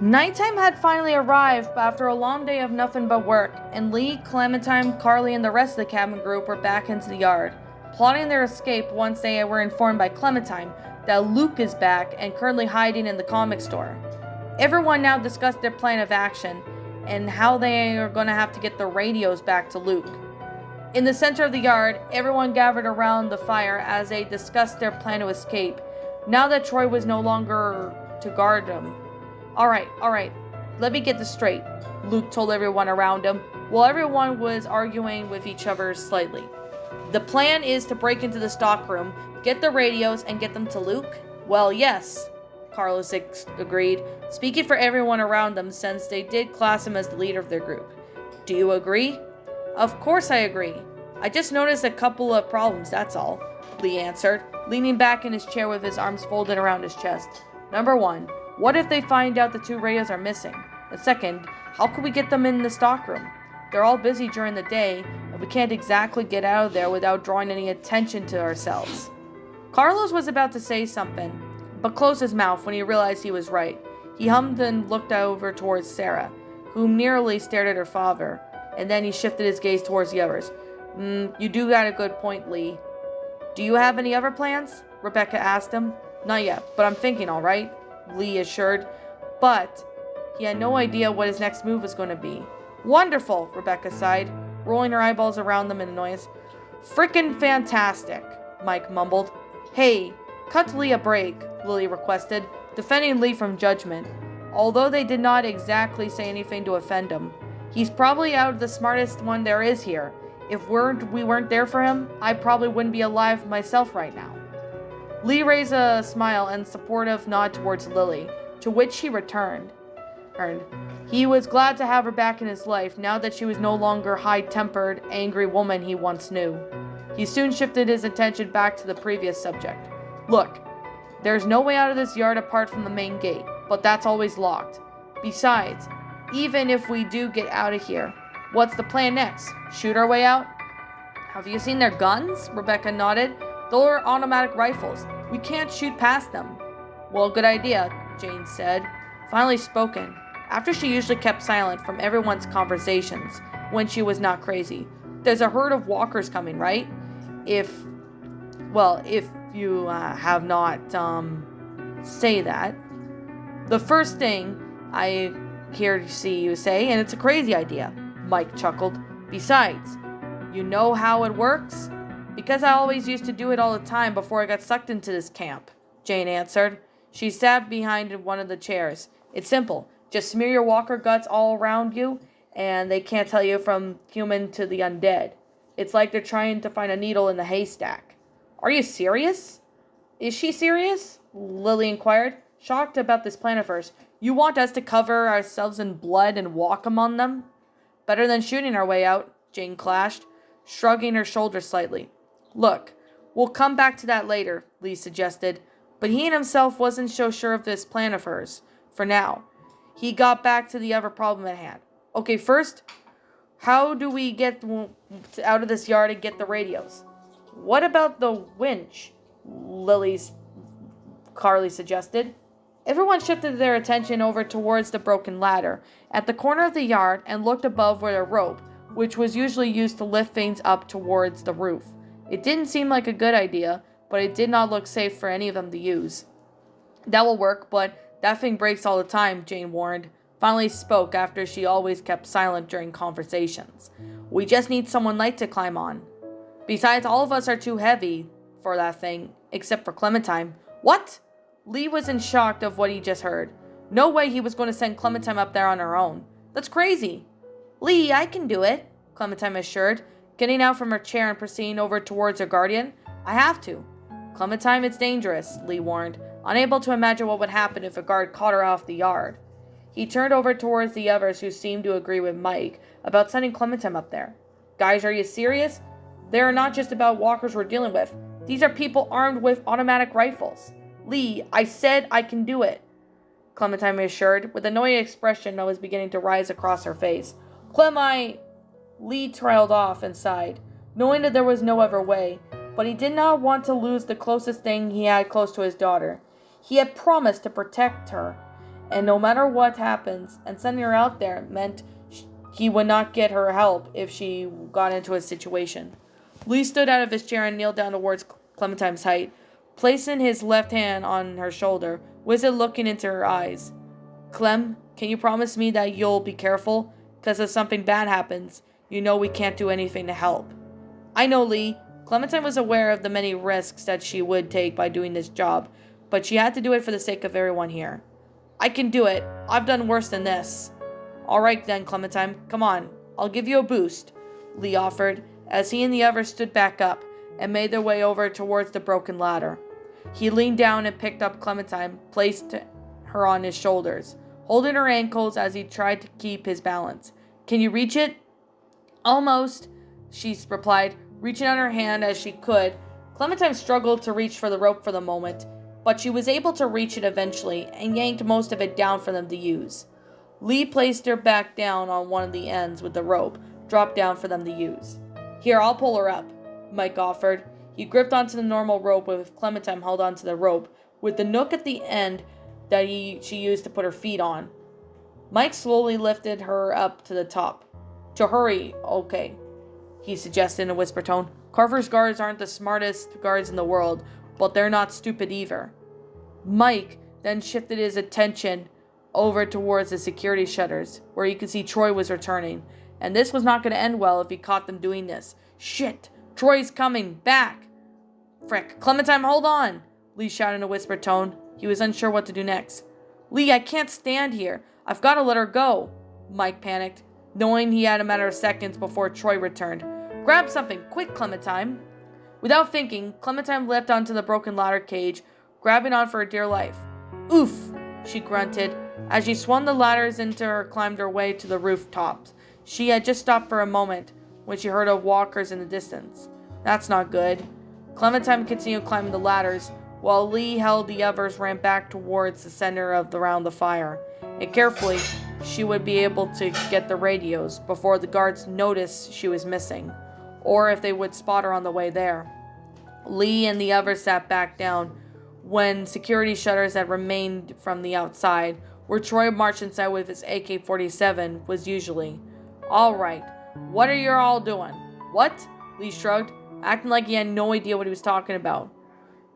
Nighttime had finally arrived after a long day of nothing but work, and Lee, Clementine, Carly, and the rest of the cabin group were back into the yard, plotting their escape once they were informed by Clementine that Luke is back and currently hiding in the comic store. Everyone now discussed their plan of action and how they are going to have to get the radios back to Luke. In the center of the yard, everyone gathered around the fire as they discussed their plan to escape, now that Troy was no longer to guard them. Alright, let me get this straight, Luke told everyone around him, while everyone was arguing with each other slightly. The plan is to break into the stockroom, get the radios, and get them to Luke? Well, yes, Carlos agreed, speaking for everyone around them since they did class him as the leader of their group. Do you agree? Of course I agree. I just noticed a couple of problems, that's all, Lee answered, leaning back in his chair with his arms folded around his chest. Number 1. What if they find out the 2 radios are missing? The second, how can we get them in the stockroom? They're all busy during the day, and we can't exactly get out of there without drawing any attention to ourselves. Carlos was about to say something, but closed his mouth when he realized he was right. He hummed and looked over towards Sarah, who merely stared at her father, and then he shifted his gaze towards the others. You do got a good point, Lee. Do you have any other plans? Rebecca asked him. Not yet, but I'm thinking, alright, Lee assured, but he had no idea what his next move was going to be. Wonderful, Rebecca sighed, rolling her eyeballs around them in annoyance. Frickin' fantastic, Mike mumbled. Hey, cut Lee a break, Lily requested, defending Lee from judgment. Although they did not exactly say anything to offend him, he's probably out the smartest one there is here. If we weren't there for him, I probably wouldn't be alive myself right now. Lee raised a smile and supportive nod towards Lily, to which she returned. He was glad to have her back in his life now that she was no longer high-tempered, angry woman he once knew. He soon shifted his attention back to the previous subject. Look, there's no way out of this yard apart from the main gate, but that's always locked. Besides, even if we do get out of here, what's the plan next? Shoot our way out? Have you seen their guns? Rebecca nodded. They're automatic rifles. We can't shoot past them. Well, good idea, Jane said, finally spoken, after she usually kept silent from everyone's conversations when she was not crazy. There's a herd of walkers coming, right? If you have not, say that. The first thing I see you say, and it's a crazy idea, Mike chuckled. Besides, you know how it works? Because I always used to do it all the time before I got sucked into this camp, Jane answered. She sat behind one of the chairs. It's simple. Just smear your walker guts all around you, and they can't tell you from human to the undead. It's like they're trying to find a needle in the haystack. Are you serious? Is she serious? Lily inquired, shocked about this plan of hers. You want us to cover ourselves in blood and walk among them? Better than shooting our way out, Jane clashed, shrugging her shoulders slightly. Look, we'll come back to that later, Lee suggested, but he and himself wasn't so sure of this plan of hers. For now, he got back to the other problem at hand. Okay, first, how do we get out of this yard and get the radios? What about the winch? Carly suggested. Everyone shifted their attention over towards the broken ladder at the corner of the yard and looked above where a rope, which was usually used to lift things up towards the roof. It didn't seem like a good idea, but it did not look safe for any of them to use. That will work, but that thing breaks all the time, Jane warned. Finally spoke after she always kept silent during conversations. We just need someone light to climb on. Besides, all of us are too heavy for that thing, except for Clementine. What? Lee was in shock of what he just heard. No way he was going to send Clementine up there on her own. That's crazy. Lee, I can do it, Clementine assured, getting out from her chair and proceeding over towards her guardian. I have to. Clementine, it's dangerous, Lee warned, unable to imagine what would happen if a guard caught her off the yard. He turned over towards the others who seemed to agree with Mike about sending Clementine up there. Guys, are you serious? They are not just about walkers we're dealing with. These are people armed with automatic rifles. Lee, I said I can do it, Clementine assured, with an annoyed expression that was beginning to rise across her face. Lee trailed off and sighed, knowing that there was no other way, but he did not want to lose the closest thing he had close to his daughter. He had promised to protect her, And no matter what happens, and sending her out there meant he would not get her help if she got into a situation. Lee stood out of his chair and kneeled down towards Clementine's height, placing his left hand on her shoulder, Wizard looking into her eyes. Clem, can you promise me that you'll be careful? Because if something bad happens, you know we can't do anything to help. I know, Lee. Clementine was aware of the many risks that she would take by doing this job, but she had to do it for the sake of everyone here. I can do it. I've done worse than this. All right then, Clementine. Come on. I'll give you a boost, Lee offered, as he and the others stood back up and made their way over towards the broken ladder. He leaned down and picked up Clementine, placed her on his shoulders, holding her ankles as he tried to keep his balance. Can you reach it? Almost, she replied, reaching out her hand as she could. Clementine struggled to reach for the rope for the moment, but she was able to reach it eventually and yanked most of it down for them to use. Lee placed her back down on one of the ends with the rope, dropped down for them to use. Here, I'll pull her up, Mike offered. He gripped onto the normal rope with Clementine held onto the rope, with the nook at the end that she used to put her feet on. Mike slowly lifted her up to the top. To hurry, okay, he suggested in a whisper tone. Carver's guards aren't the smartest guards in the world, but they're not stupid either. Mike then shifted his attention over towards the security shutters, where he could see Troy was returning, and this was not going to end well if he caught them doing this. Shit! Troy's coming! Back! Frick! Clementine, hold on! Lee shouted in a whispered tone. He was unsure what to do next. Lee, I can't stand here. I've got to let her go. Mike panicked, knowing he had a matter of seconds before Troy returned. Grab something, quick, Clementine! Without thinking, Clementine leapt onto the broken ladder cage, grabbing on for her dear life. Oof! She grunted. As she swung the ladders into her, climbed her way to the rooftops. She had just stopped for a moment when she heard of walkers in the distance. That's not good. Clementine continued climbing the ladders, while Lee held the others ran back towards the center of around the fire. And carefully, she would be able to get the radios before the guards noticed she was missing, or if they would spot her on the way there. Lee and the others sat back down when security shutters had remained from the outside, where Troy marched inside with his AK-47 was usually. All right, what are you all doing? What? Lee shrugged, acting like he had no idea what he was talking about.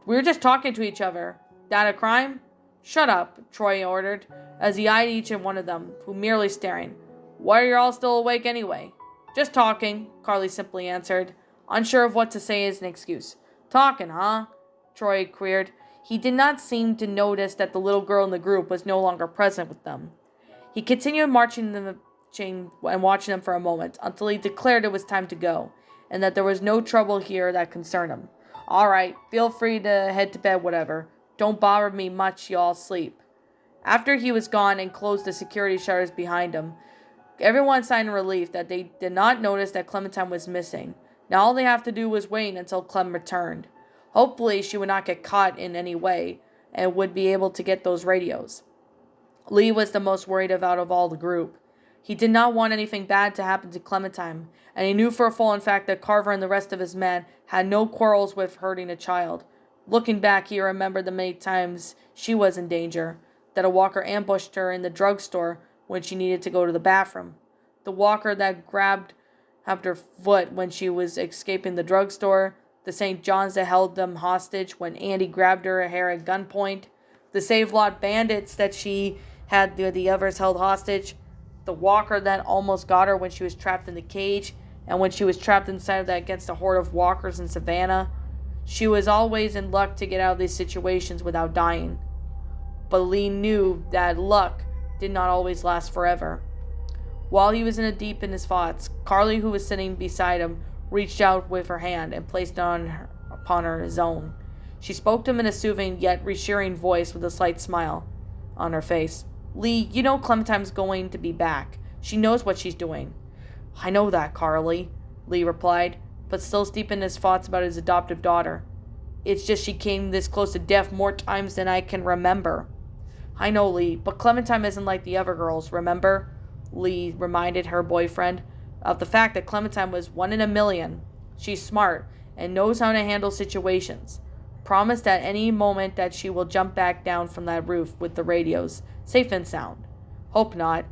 We were just talking to each other. That a crime? Shut up, Troy ordered, as he eyed each and one of them, who merely staring. Why are you all still awake anyway? Just talking, Carly simply answered, unsure of what to say as an excuse. Talking, huh? Troy queried. He did not seem to notice that the little girl in the group was no longer present with them. He continued marching them and watching them for a moment, until he declared it was time to go, and that there was no trouble here that concerned him. All right, feel free to head to bed, whatever. Don't bother me much, y'all sleep. After he was gone and closed the security shutters behind him, everyone sighed in relief that they did not notice that Clementine was missing. Now all they have to do was wait until Clem returned. Hopefully she would not get caught in any way and would be able to get those radios. Lee was the most worried out of all the group. He did not want anything bad to happen to Clementine, and he knew for a full fact that Carver and the rest of his men had no quarrels with hurting a child. Looking back, he remembered the many times she was in danger, that a walker ambushed her in the drugstore when she needed to go to the bathroom, the walker that grabbed her foot when she was escaping the drugstore, the St. John's that held them hostage when Andy grabbed her hair at gunpoint, the Save-Lot bandits that she had the others held hostage, the walker that almost got her when she was trapped in the cage, and when she was trapped inside of that against a horde of walkers in Savannah. She was always in luck to get out of these situations without dying. But Lee knew that luck did not always last forever. While he was deep in his thoughts, Carly, who was sitting beside him, reached out with her hand and placed it upon his own. She spoke to him in a soothing yet reassuring voice with a slight smile on her face. Lee, you know Clementine's going to be back. She knows what she's doing. I know that, Carly, Lee replied, but still steeped in his thoughts about his adoptive daughter. It's just she came this close to death more times than I can remember. I know, Lee, but Clementine isn't like the other girls, remember? Lee reminded her boyfriend of the fact that Clementine was 1 in a million. She's smart and knows how to handle situations. promised at any moment that she will jump back down from that roof with the radios, safe and sound. Hope not.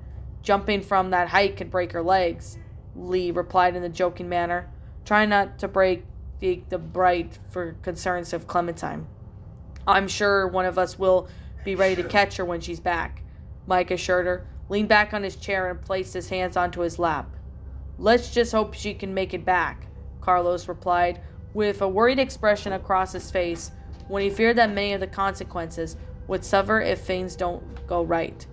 Jumping from that height could break her legs, Lee replied in a joking manner, trying not to break the bright for concerns of Clementine. I'm sure one of us will be ready to catch her when she's back, Mike assured her, leaned back on his chair and placed his hands onto his lap. Let's just hope she can make it back, Carlos replied, with a worried expression across his face when he feared that many of the consequences would suffer if things don't go right.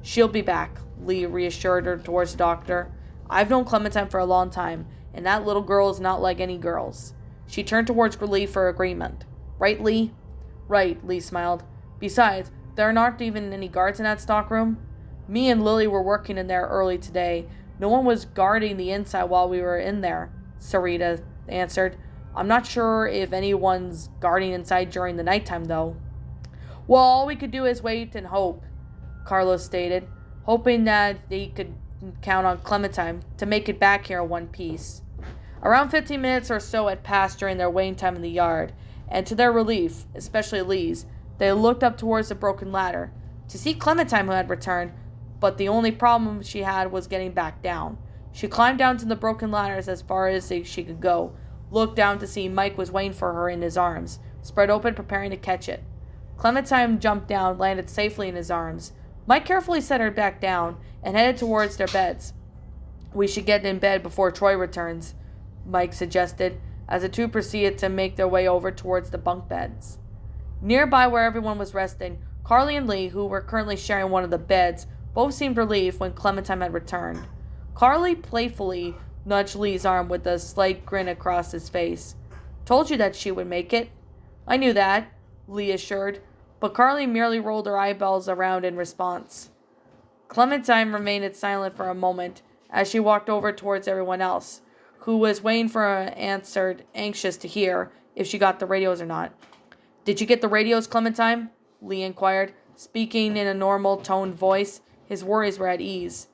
She'll be back, Lee reassured her towards the doctor. I've known Clementine for a long time, and that little girl is not like any girls. She turned towards Lee for agreement. Right, Lee? Right, Lee smiled. Besides, there aren't even any guards in that stockroom. Me and Lily were working in there early today. No one was guarding the inside while we were in there, Sarita answered. I'm not sure if anyone's guarding inside during the nighttime, though. Well, all we could do is wait and hope, Carlos stated, hoping that they could count on Clementine to make it back here in one piece. Around 15 minutes or so had passed during their waiting time in the yard, and to their relief, especially Lee's, they looked up towards the broken ladder to see Clementine, who had returned, but the only problem she had was getting back down. She climbed down to the broken ladders as far as she could go, looked down to see Mike was waiting for her in his arms, spread open, preparing to catch it. Clementine jumped down, landed safely in his arms. Mike carefully set her back down and headed towards their beds. We should get in bed before Troy returns, Mike suggested, as the two proceeded to make their way over towards the bunk beds. Nearby, where everyone was resting, Carly and Lee, who were currently sharing one of the beds, both seemed relieved when Clementine had returned. Carly playfully nudged Lee's arm with a slight grin across his face. Told you that she would make it. I knew that, Lee assured, but Carly merely rolled her eyeballs around in response. Clementine remained silent for a moment as she walked over towards everyone else, who was waiting for an answer, anxious to hear if she got the radios or not. Did you get the radios, Clementine? Lee inquired, speaking in a normal toned voice. His worries were at ease.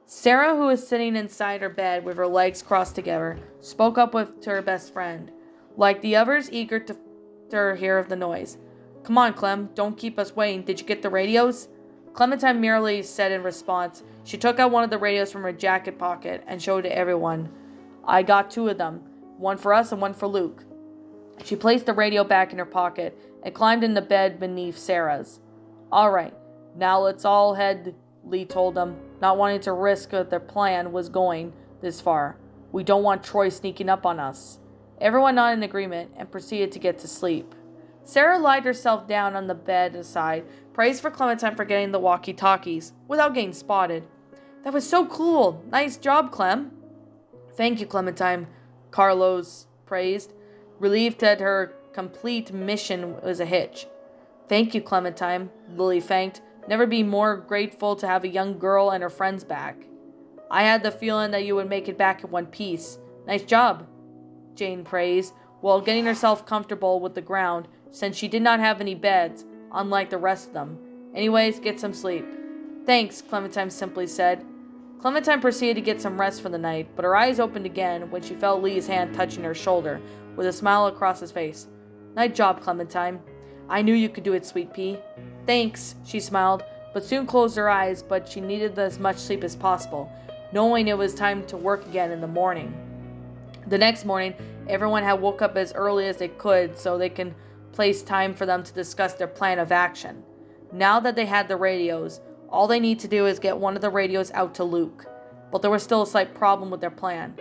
Sarah, who was sitting inside her bed with her legs crossed together, spoke up to her best friend, like the others, eager to hear of the noise. Come on, Clem, don't keep us waiting. Did you get the radios? Clementine merely said in response. She took out one of the radios from her jacket pocket and showed it to everyone. I got two of them, one for us and one for Luke. She placed the radio back in her pocket and climbed in the bed beneath Sarah's. All right, now let's all head, Lee told them, not wanting to risk that their plan was going this far. We don't want Troy sneaking up on us. Everyone nodded in agreement and proceeded to get to sleep. Sarah lied herself down on the bed aside, praised for Clementine for getting the walkie-talkies without getting spotted. That was so cool. Nice job, Clem. Thank you, Clementine, Carlos praised, relieved that her complete mission was a hitch. Thank you, Clementine, Lily thanked. Never be more grateful to have a young girl and her friends back. I had the feeling that you would make it back in one piece. Nice job, Jane praised, while getting herself comfortable with the ground, since she did not have any beds, unlike the rest of them. Anyways, get some sleep. Thanks, Clementine simply said. Clementine proceeded to get some rest for the night, but her eyes opened again when she felt Lee's hand touching her shoulder, with a smile across his face. Nice job, Clementine. I knew you could do it, sweet pea. Thanks, she smiled, but soon closed her eyes, but she needed as much sleep as possible, knowing it was time to work again in the morning. The next morning, everyone had woke up as early as they could so they can place time for them to discuss their plan of action. Now that they had the radios, all they need to do is get one of the radios out to Luke. But there was still a slight problem with their plan.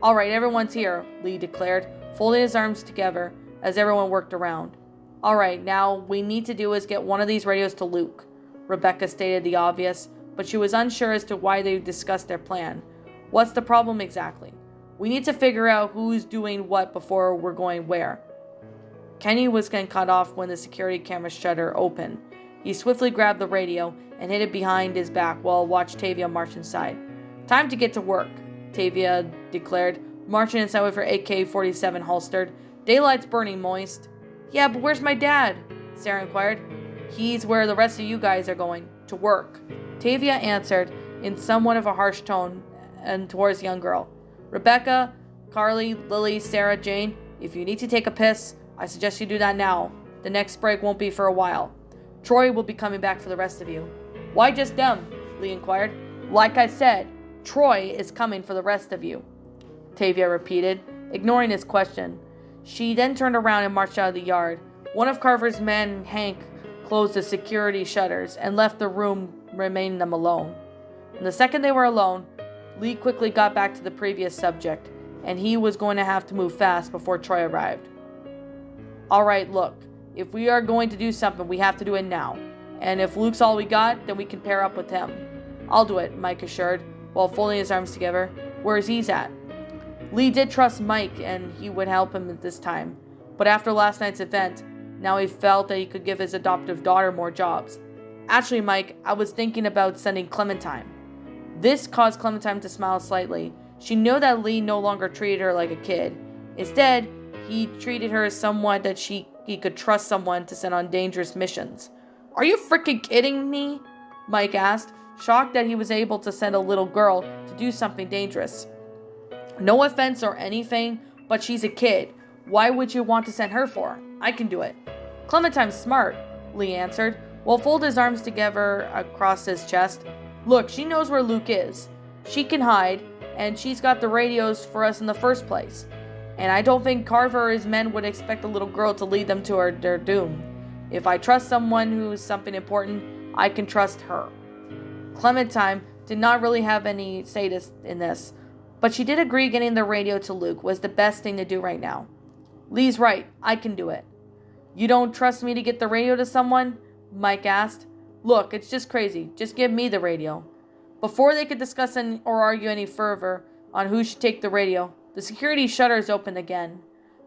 All right, everyone's here, Lee declared, folding his arms together as everyone worked around. All right, now we need to do is get one of these radios to Luke. Rebecca stated the obvious, but she was unsure as to why they discussed their plan. What's the problem exactly? We need to figure out who's doing what before we're going where. Kenny was getting cut off when the security camera shutter opened. He swiftly grabbed the radio and hid it behind his back while watched Tavia march inside. Time to get to work, Tavia declared, marching inside with her AK-47 holstered. Daylight's burning moist. Yeah, but where's my dad? Sarah inquired. He's where the rest of you guys are going, to work. Tavia answered in somewhat of a harsh tone and towards the young girl. Rebecca, Carly, Lily, Sarah, Jane, if you need to take a piss, I suggest you do that now. The next break won't be for a while. Troy will be coming back for the rest of you." "Why just them?" Lee inquired. "Like I said, Troy is coming for the rest of you," Tavia repeated, ignoring his question. She then turned around and marched out of the yard. One of Carver's men, Hank, closed the security shutters and left the room, remaining them alone. And the second they were alone, Lee quickly got back to the previous subject, and he was going to have to move fast before Troy arrived. "All right, look, if we are going to do something, we have to do it now. And if Luke's all we got, then we can pair up with him." "I'll do it," Mike assured, while folding his arms together. "Where's he at?" Lee did trust Mike, and he would help him at this time. But after last night's event, now he felt that he could give his adoptive daughter more jobs. "Actually, Mike, I was thinking about sending Clementine." This caused Clementine to smile slightly. She knew that Lee no longer treated her like a kid. Instead, he treated her as someone that he could trust someone to send on dangerous missions. "Are you freaking kidding me?" Mike asked, shocked that he was able to send a little girl to do something dangerous. "No offense or anything, but she's a kid. Why would you want to send her for? I can do it." "Clementine's smart," Lee answered, while folded his arms together across his chest. "Look, she knows where Luke is. She can hide, and she's got the radios for us in the first place. And I don't think Carver or his men would expect a little girl to lead them to their doom. If I trust someone who is something important, I can trust her." Clementine did not really have any say in this, but she did agree getting the radio to Luke was the best thing to do right now. "Lee's right, I can do it." "You don't trust me to get the radio to someone?" Mike asked. "Look, it's just crazy. Just give me the radio." Before they could discuss or argue any further on who should take the radio, the security shutters opened again.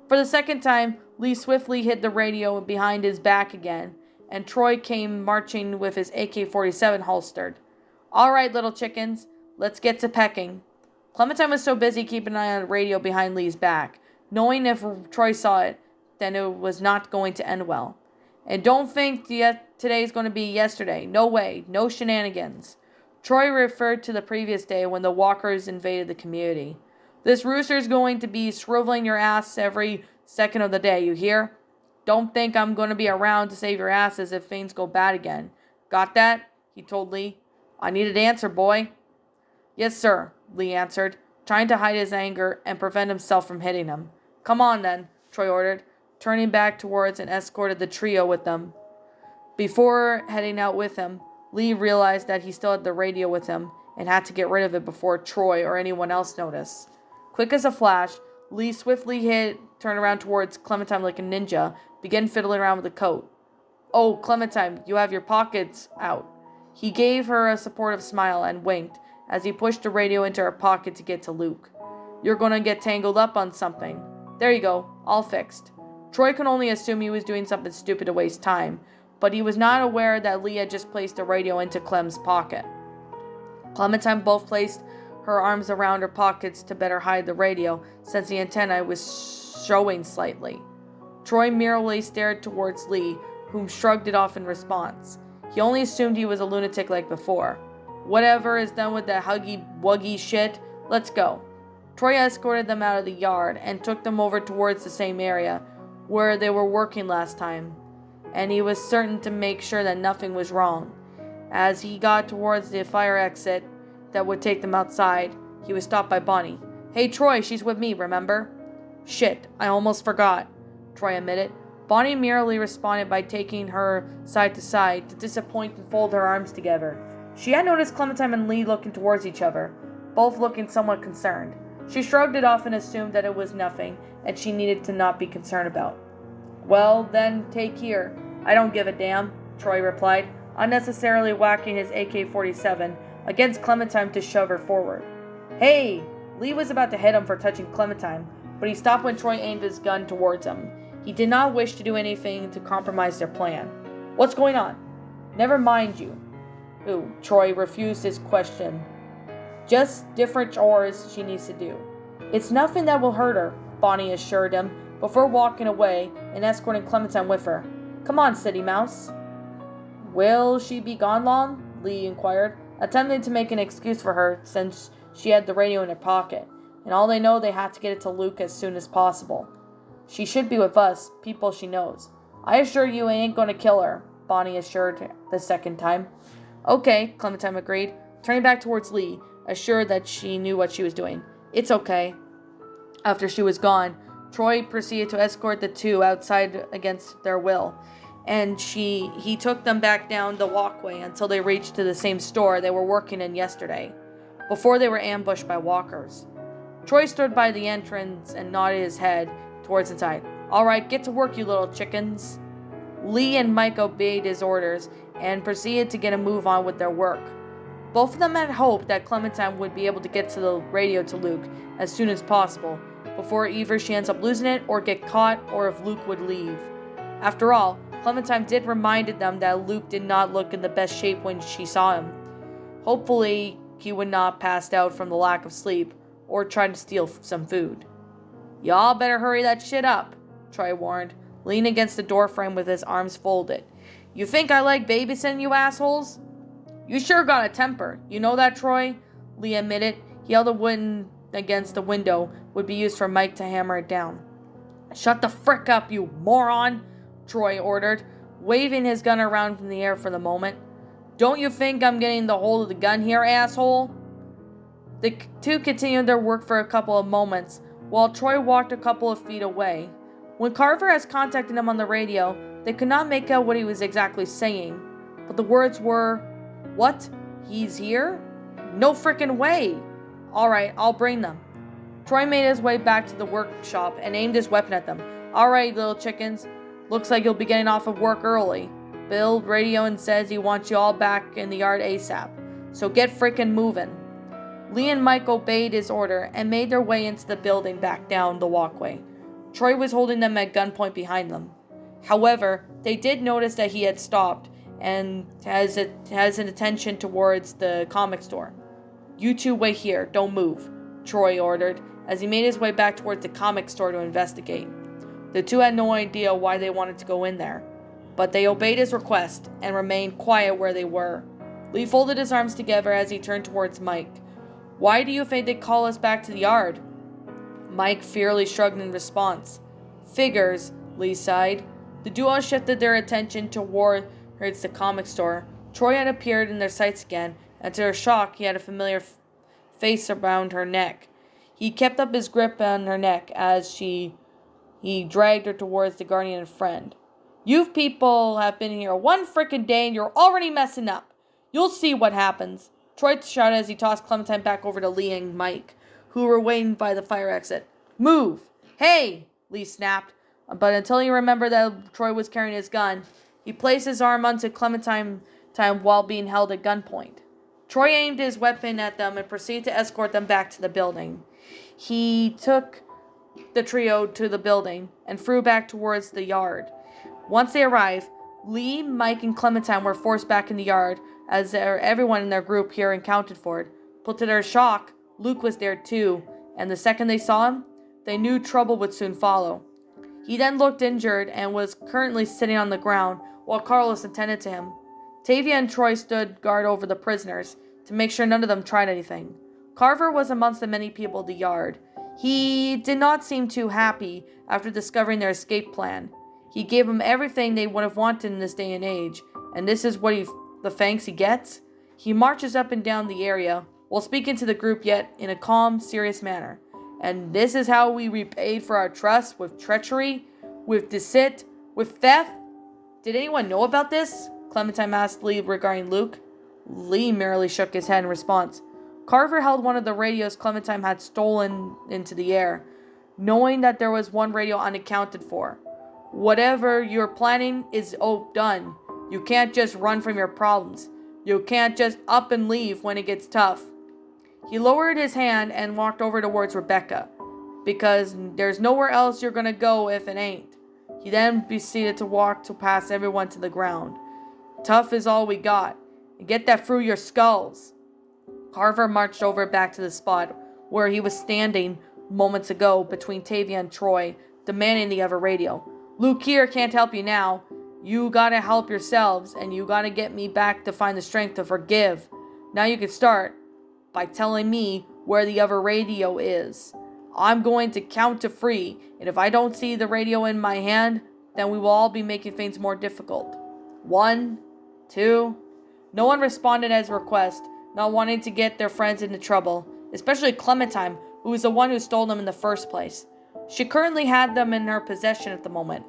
For the second time, Lee swiftly hid the radio behind his back again, and Troy came marching with his AK-47 holstered. "All right, little chickens, let's get to pecking." Clementine was so busy keeping an eye on the radio behind Lee's back, knowing if Troy saw it, then it was not going to end well. "And don't think today's going to be yesterday. No way. No shenanigans." Troy referred to the previous day when the walkers invaded the community. "This rooster's going to be shriveling your ass every second of the day, you hear? Don't think I'm going to be around to save your asses if things go bad again. Got that?" he told Lee. "I need an answer, boy." "Yes, sir," Lee answered, trying to hide his anger and prevent himself from hitting him. "Come on, then," Troy ordered, turning back towards and escorted the trio with them. Before heading out with him, Lee realized that he still had the radio with him and had to get rid of it before Troy or anyone else noticed. Quick as a flash, Lee swiftly turned around towards Clementine like a ninja, began fiddling around with the coat. "Oh, Clementine, you have your pockets out." He gave her a supportive smile and winked as he pushed the radio into her pocket to get to Luke. "You're going to get tangled up on something. There you go, all fixed." Troy could only assume he was doing something stupid to waste time, but he was not aware that Lee had just placed the radio into Clem's pocket. Clementine both placed her arms around her pockets to better hide the radio, since the antenna was showing slightly. Troy merely stared towards Lee, whom shrugged it off in response. He only assumed he was a lunatic like before. "Whatever is done with that huggy-wuggy shit, let's go." Troy escorted them out of the yard and took them over towards the same area where they were working last time, and he was certain to make sure that nothing was wrong. As he got towards the fire exit that would take them outside, he was stopped by Bonnie. "Hey, Troy, she's with me, remember?" "Shit, I almost forgot," Troy admitted. Bonnie merely responded by taking her side to side to disappoint and fold her arms together. She had noticed Clementine and Lee looking towards each other, both looking somewhat concerned. She shrugged it off and assumed that it was nothing, and she needed to not be concerned about. "Well, then, take here. I don't give a damn," Troy replied, unnecessarily whacking his AK-47 against Clementine to shove her forward. "Hey!" Lee was about to hit him for touching Clementine, but he stopped when Troy aimed his gun towards him. He did not wish to do anything to compromise their plan. "What's going on?" "Never mind you." Ooh, Troy refused his question. "Just different chores she needs to do." "It's nothing that will hurt her," Bonnie assured him, before walking away and escorting Clementine with her. "Come on, City Mouse." "Will she be gone long?" Lee inquired, attempting to make an excuse for her since she had the radio in her pocket, and all they know they have to get it to Luke as soon as possible. "She should be with us, people she knows." I assure you I ain't gonna kill her, Bonnie assured the second time. Okay, Clementine agreed, turning back towards Lee, assured that she knew what she was doing. It's okay. After she was gone, Troy proceeded to escort the two outside against their will, and he took them back down the walkway until they reached to the same store they were working in yesterday, before they were ambushed by walkers. Troy stood by the entrance and nodded his head towards inside. All right, get to work, you little chickens. Lee and Mike obeyed his orders and proceeded to get a move on with their work. Both of them had hoped that Clementine would be able to get to the radio to Luke as soon as possible, before either she ends up losing it or get caught, or if Luke would leave. After all, Clementine did reminded them that Luke did not look in the best shape when she saw him. Hopefully, he would not pass out from the lack of sleep or try to steal some food. Y'all better hurry that shit up, Troy warned, leaning against the doorframe with his arms folded. You think I like babysitting, you assholes? You sure got a temper. You know that, Troy? Lee admitted. He held a wooden against the window would be used for Mike to hammer it down. Shut the frick up, you moron, Troy ordered, waving his gun around in the air for the moment. Don't you think I'm getting the hold of the gun here, asshole? The two continued their work for a couple of moments, while Troy walked a couple of feet away. When Carver has contacted him on the radio, they could not make out what he was exactly saying, but the words were, "What? He's here? No frickin' way! Alright, I'll bring them." Troy made his way back to the workshop and aimed his weapon at them. Alright, little chickens. Looks like you'll be getting off of work early. Bill radioed and says he wants you all back in the yard ASAP. So get frickin' moving. Lee and Mike obeyed his order and made their way into the building back down the walkway. Troy was holding them at gunpoint behind them. However, they did notice that he had stopped and has an attention towards the comic store. You two wait here, don't move, Troy ordered, as he made his way back towards the comic store to investigate. The two had no idea why they wanted to go in there, but they obeyed his request and remained quiet where they were. Lee folded his arms together as he turned towards Mike. Why do you think they call us back to the yard? Mike fearfully shrugged in response. Figures, Lee sighed. The duo shifted their attention towards the comic store. Troy had appeared in their sights again, and to their shock, he had a familiar face around her neck. He kept up his grip on her neck as he dragged her towards the guardian and friend. You people have been here one frickin' day and you're already messing up. You'll see what happens, Troy shouted as he tossed Clementine back over to Lee and Mike, who were waiting by the fire exit. Move! Hey! Lee snapped, but until he remembered that Troy was carrying his gun, he placed his arm onto Clementine while being held at gunpoint. Troy aimed his weapon at them and proceeded to escort them back to the building. He took the trio to the building and flew back towards the yard. Once they arrived, Lee, Mike, and Clementine were forced back in the yard as everyone in their group here accounted for it. But to their shock, Luke was there too, and the second they saw him, they knew trouble would soon follow. He then looked injured and was currently sitting on the ground while Carlos attended to him. Tavia and Troy stood guard over the prisoners to make sure none of them tried anything. Carver was amongst the many people at the yard. He did not seem too happy after discovering their escape plan. He gave them everything they would have wanted in this day and age, and this is what the thanks he gets? He marches up and down the area while speaking to the group, yet in a calm, serious manner. And this is how we repaid for our trust, with treachery, with deceit, with theft. Did anyone know about this? Clementine asked Lee regarding Luke. Lee merely shook his head in response. Carver held one of the radios Clementine had stolen into the air, knowing that there was one radio unaccounted for. Whatever you're planning is done. You can't just run from your problems. You can't just up and leave when it gets tough. He lowered his hand and walked over towards Rebecca, because there's nowhere else you're gonna go if it ain't. He then proceeded to walk past everyone to the ground. Tough is all we got. And get that through your skulls. Carver marched over back to the spot where he was standing moments ago between Tavia and Troy, demanding the other radio. Luke here can't help you now. You gotta help yourselves, and you gotta get me back to find the strength to forgive. Now you can start by telling me where the other radio is. I'm going to count to 3, and if I don't see the radio in my hand, then we will all be making things more difficult. 1, 2. No one responded at his request, not wanting to get their friends into trouble, especially Clementine, who was the one who stole them in the first place. She currently had them in her possession at the moment.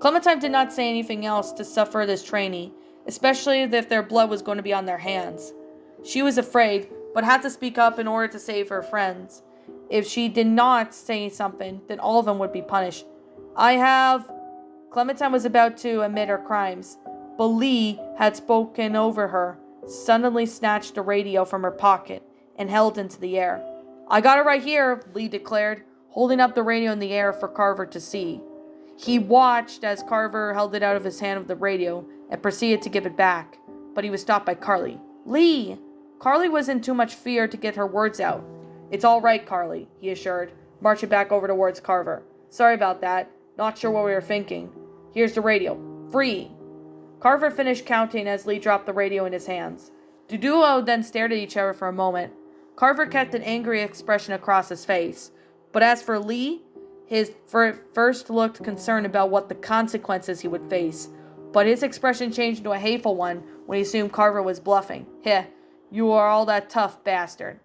Clementine did not say anything else to suffer this trainee, especially if their blood was going to be on their hands. She was afraid, but had to speak up in order to save her friends. If she did not say something, then all of them would be punished. Clementine was about to admit her crimes, but Lee had spoken over her, suddenly snatched the radio from her pocket, and held it into the air. I got it right here, Lee declared, holding up the radio in the air for Carver to see. He watched as Carver held it out of his hand with the radio and proceeded to give it back, but he was stopped by Carly. Lee! Carly was in too much fear to get her words out. It's all right, Carly, he assured, marching back over towards Carver. Sorry about that. Not sure what we were thinking. Here's the radio. Free! Carver finished counting as Lee dropped the radio in his hands. The duo then stared at each other for a moment. Carver kept an angry expression across his face. But as for Lee, his first looked concerned about what the consequences he would face. But his expression changed into a hateful one when he assumed Carver was bluffing. Heh, you are all that tough bastard.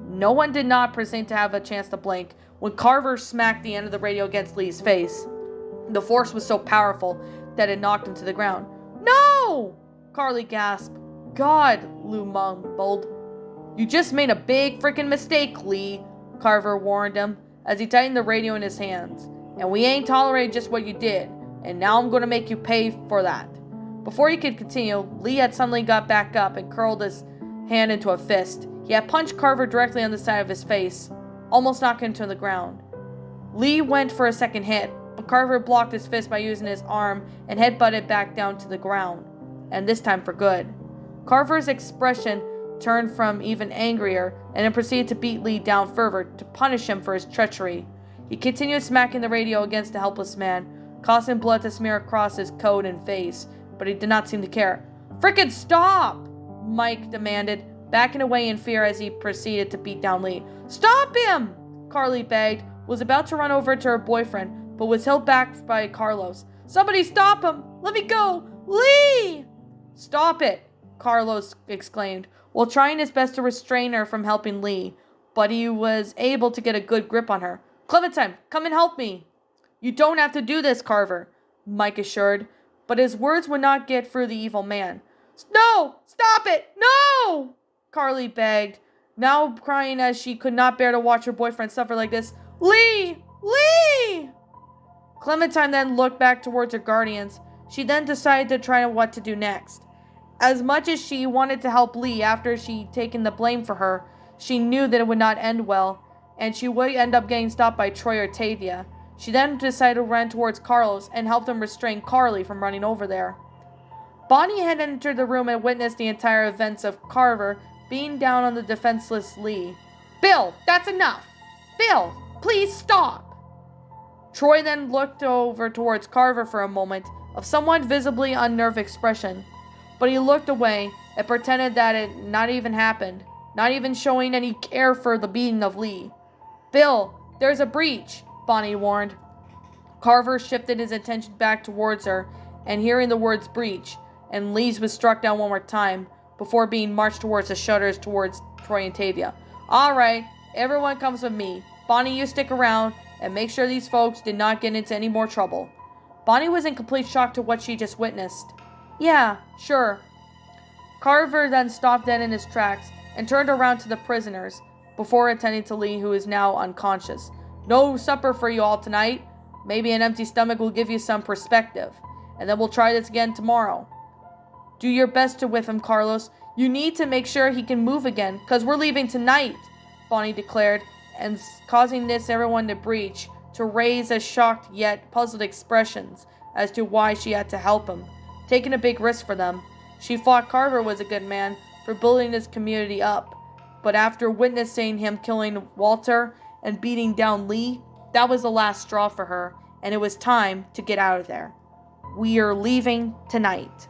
No one did not presume to have a chance to blink when Carver smacked the end of the radio against Lee's face. The force was so powerful that it knocked him to the ground. No! Carly gasped. God, Lou mumbled. You just made a big freaking mistake, Lee, Carver warned him as he tightened the radio in his hands. And we ain't tolerating just what you did, and now I'm going to make you pay for that. Before he could continue, Lee had suddenly got back up and curled his hand into a fist. He had punched Carver directly on the side of his face, almost knocking him to the ground. Lee went for a second hit, but Carver blocked his fist by using his arm and headbutted back down to the ground, and this time for good. Carver's expression turned from even angrier and then proceeded to beat Lee down further to punish him for his treachery. He continued smacking the radio against the helpless man, causing blood to smear across his coat and face, but he did not seem to care. Frickin' stop! Mike demanded, backing away in fear as he proceeded to beat down Lee. Stop him! Carly begged, was about to run over to her boyfriend, but was held back by Carlos. Somebody stop him! Let me go! Lee! Stop it! Carlos exclaimed, while trying his best to restrain her from helping Lee, but he was able to get a good grip on her. Clementine, come and help me! You don't have to do this, Carver, Mike assured, but his words would not get through the evil man. No! Stop it! No! Carly begged, now crying as she could not bear to watch her boyfriend suffer like this. Lee! Lee! Clementine then looked back towards her guardians. She then decided to try what to do next. As much as she wanted to help Lee after she'd taken the blame for her, she knew that it would not end well, and she would end up getting stopped by Troy or Tavia. She then decided to run towards Carlos and help him restrain Carly from running over there. Bonnie had entered the room and witnessed the entire events of Carver being down on the defenseless Lee. Bill, that's enough! Bill, please stop! Troy then looked over towards Carver for a moment, of somewhat visibly unnerved expression, but he looked away and pretended that it not even happened, not even showing any care for the beating of Lee. Bill, there's a breach, Bonnie warned. Carver shifted his attention back towards her, and hearing the words breach, and Lee's was struck down one more time, before being marched towards the shutters towards Troy and Tavia. All right, everyone comes with me. Bonnie, you stick around, and make sure these folks did not get into any more trouble. Bonnie was in complete shock to what she just witnessed. Yeah, sure. Carver then stopped dead in his tracks and turned around to the prisoners before attending to Lee, who is now unconscious. No supper for you all tonight. Maybe an empty stomach will give you some perspective, and then we'll try this again tomorrow. Do your best to whip him, Carlos. You need to make sure he can move again, because we're leaving tonight, Bonnie declared, and causing everyone to breach, to raise a shocked yet puzzled expressions as to why she had to help him, taking a big risk for them. She thought Carver was a good man for building his community up, but after witnessing him killing Walter and beating down Lee, that was the last straw for her, and it was time to get out of there. We are leaving tonight.